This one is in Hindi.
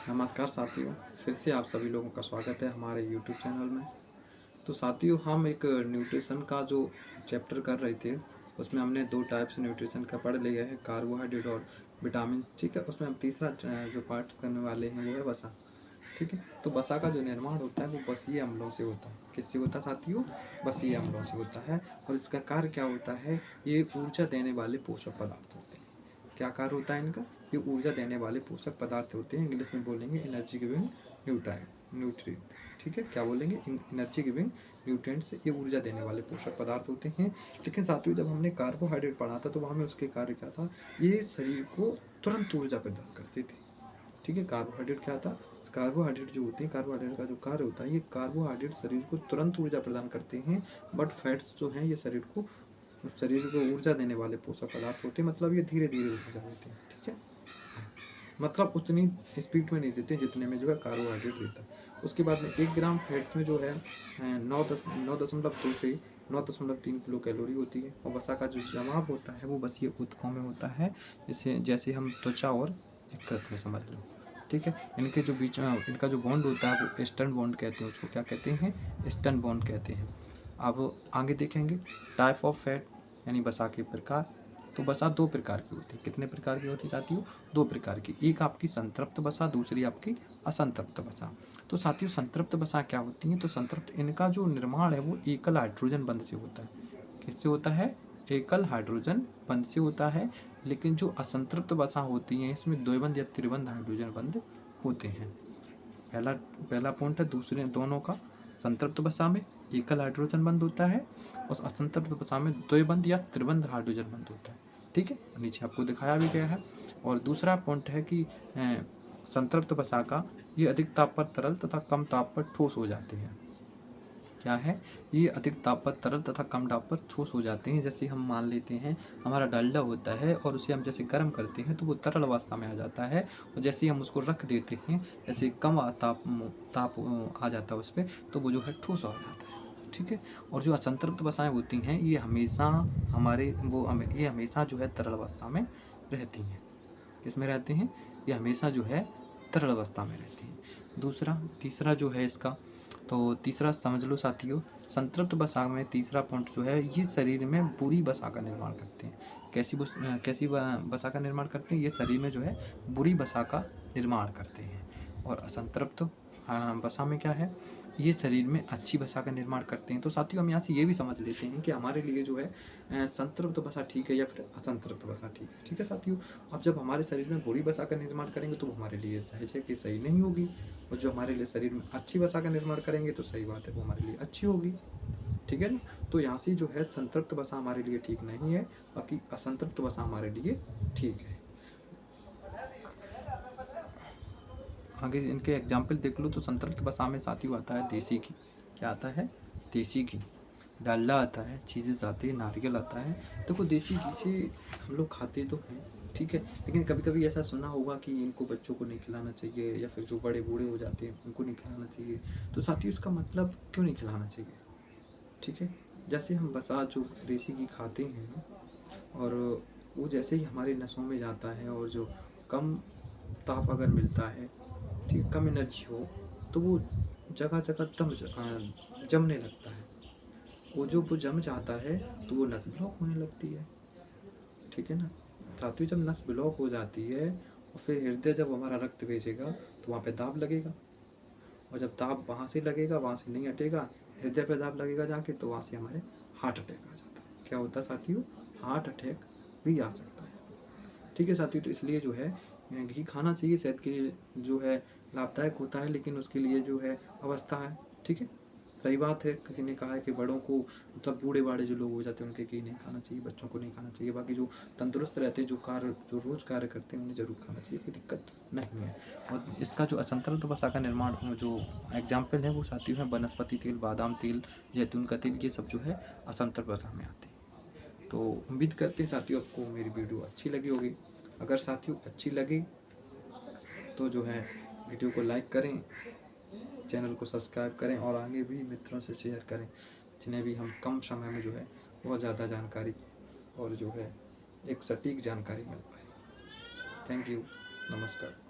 नमस्कार साथियों, फिर से आप सभी लोगों का स्वागत है हमारे यूट्यूब चैनल में। तो साथियों, हम एक न्यूट्रिशन का जो चैप्टर कर रहे थे, उसमें हमने 2 टाइप्स न्यूट्रिशन का पढ़ लिया है, कार्बोहाइड्रेट और विटामिन। ठीक है, उसमें हम तीसरा जो पार्ट करने वाले हैं वो है वसा। ठीक है, तो वसा का जो निर्माण होता है वो बसीय अम्लों से होता है। किससे होता है साथियों? बसीय अम्लों से होता है। और इसका कार्य क्या होता है? ये ऊर्जा देने वाले पोषक पदार्थ होते हैं। क्या कार्य होता है इनका? ये ऊर्जा देने वाले पोषक पदार्थ होते हैं। इंग्लिश में बोलेंगे एनर्जी गिविंग न्यूट्रिएंट। ठीक है, क्या बोलेंगे? Energy giving nutrients. ये ऊर्जा देने वाले पोषक पदार्थ होते हैं। लेकिन साथियों, जब हमने कार्बोहाइड्रेट पढ़ा था तो वहाँ में उसके कार्य क्या था? ये शरीर को तुरंत ऊर्जा प्रदान करते थे। ठीक है, कार्बोहाइड्रेट क्या था? कार्बोहाइड्रेट जो होते हैं, कार्बोहाइड्रेट का जो कार्य होता है, ये कार्बोहाइड्रेट शरीर को तुरंत ऊर्जा प्रदान करते हैं। बट फैट्स जो हैं ये शरीर को ऊर्जा देने वाले पोषक पदार्थ होते हैं। मतलब ये धीरे धीरे ऊर्जा देते हैं। ठीक है, मतलब उतनी स्पीड में नहीं देते जितने में जो है कार्बोहाइड्रेट देता है। उसके बाद में 1 ग्राम फैट्स में जो है 9.2 से 9.3 किलो कैलोरी होती है। और वसा का जो जमाव होता है वो बसीय ऊतकों में होता है, जैसे हम त्वचा और यकृत में समझ लो। ठीक है, इनके जो बीच में इनका जो बॉन्ड होता है वो ईस्टर्न बॉन्ड कहते हैं। उसको क्या कहते हैं? ईस्टर्न बॉन्ड कहते हैं। अब आगे देखेंगे टाइप ऑफ फैट, यानी वसा के प्रकार। तो वसा 2 प्रकार की होती है। कितने प्रकार की होती है साथियों? 2 प्रकार की। एक आपकी संतृप्त वसा, दूसरी आपकी असंतृप्त वसा। तो साथियों, संतृप्त वसा क्या होती है? तो संतृप्त, इनका जो निर्माण है वो एकल हाइड्रोजन बंध से होता है। किससे होता है? एकल हाइड्रोजन बंध से होता है। लेकिन जो असंतृप्त वसा होती हैं इसमें द्विबंध या त्रिबंध हाइड्रोजन बंध होते हैं। पहला पहला पॉइंट है दूसरे दोनों का। संतृप्त वसा में एकल हाइड्रोजन बंध होता है और असंतृप्त वसा में द्विबंध या त्रिबंध हाइड्रोजन बंध होता है। ठीक है, नीचे आपको दिखाया भी गया है। और दूसरा पॉइंट है कि संतृप्त वसा का ये अधिक ताप पर तरल तथा कम ताप पर ठोस हो जाते हैं। क्या है? ये अधिक ताप पर तरल तथा कम ताप पर ठोस हो जाते हैं। जैसे हम मान लेते हैं हमारा डालडा होता है और उसे हम जैसे गर्म करते हैं तो वो तरल अवस्था में आ जाता है। और जैसे ही हम उसको रख देते हैं, जैसे कम ताप आ जाता है उस पर, तो वो जो है ठोस हो जाता है। ठीक है, और जो असंतृप्त वसाएं होती हैं ये हमेशा जो है तरल अवस्था में रहती हैं। किसमें रहते हैं? ये हमेशा जो है तरल अवस्था में रहती हैं। तीसरा जो है इसका, तो तीसरा समझ लो साथियों, संतृप्त वसा में तीसरा पॉइंट जो है, ये शरीर में बुरी वसा का निर्माण करते हैं। कैसी वसा का निर्माण करते हैं? ये शरीर में जो है बुरी वसा का निर्माण करते हैं। और असंतृप्त वसा में क्या है? ये शरीर में अच्छी वसा का निर्माण करते हैं। तो साथियों, हम यहाँ से ये भी समझ लेते हैं कि हमारे लिए जो है संतृप्त वसा ठीक है या फिर असंतृप्त वसा ठीक है। ठीक है साथियों, अब जब हमारे शरीर में बुरी वसा का निर्माण करेंगे तो हमारे लिए जाहिर है कि सही नहीं होगी। और जो हमारे लिए शरीर में अच्छी वसा का निर्माण करेंगे तो सही बात है, वो हमारे लिए अच्छी होगी। ठीक है ना? तो यहाँ से जो है संतृप्त वसा हमारे लिए ठीक नहीं है, बाकी असंतृप्त वसा हमारे लिए ठीक है। आगे इनके एग्जाम्पल देख लो। तो संतृप्त वसा में साथियों आता है देसी घी। क्या आता है? देसी घी। डालडा आता है, चीज़ेस आती है, नारियल आता है। देखो, देसी घी से हम लोग खाते तो हैं, ठीक है, लेकिन कभी कभी ऐसा सुना होगा कि इनको बच्चों को नहीं खिलाना चाहिए, या फिर जो बड़े बूढ़े हो जाते हैं उनको नहीं खिलाना चाहिए। तो साथियों, इसका मतलब क्यों नहीं खिलाना चाहिए? ठीक है, जैसे हम वसा जो देसी घी खाते हैं, और वो जैसे ही हमारे नसों में जाता है, और जो कम ताप अगर मिलता है, ठीक, कम एनर्जी हो, तो वो जगह जगह जमने लगता है। वो जम जाता है तो वो नस ब्लॉक होने लगती है। ठीक है ना साथियों, जब नस ब्लॉक हो जाती है और फिर हृदय जब हमारा रक्त भेजेगा तो वहाँ पे दाब लगेगा। और जब दाब वहाँ से लगेगा, वहाँ से नहीं हटेगा, हृदय पे दाब लगेगा जाके, तो वहाँ से हमारे हार्ट अटैक आ जाता है। क्या होता है साथियों? हार्ट अटैक भी आ सकता है। ठीक है साथियों, तो इसलिए जो है घी खाना चाहिए, सेहत के लिए जो है लाभदायक होता है, लेकिन उसके लिए जो है अवस्था है। ठीक है, सही बात है। किसी ने कहा है कि बड़ों को, मतलब बूढ़े बाड़े जो लोग हो जाते हैं उनके घी नहीं खाना चाहिए, बच्चों को नहीं खाना चाहिए। बाकी जो तंदुरुस्त रहते हैं, जो रोज़ कार्य करते हैं, उन्हें ज़रूर खाना चाहिए, कोई दिक्कत नहीं है। और इसका जो असंतृप्त वसा का निर्माण जो एग्जाम्पल है वो साथियों है वनस्पति तेल, बादाम तेल, जैतून का तेल, ये सब जो है असंतृप्त वसा में आते हैं। तो उम्मीद करते हैं साथियों आपको मेरी वीडियो अच्छी लगी होगी। अगर साथियों अच्छी लगी तो जो है वीडियो को लाइक करें, चैनल को सब्सक्राइब करें, और आगे भी मित्रों से शेयर करें, जिन्हें भी हम कम समय में जो है बहुत ज़्यादा जानकारी और जो है एक सटीक जानकारी मिल पाए। थैंक यू, नमस्कार।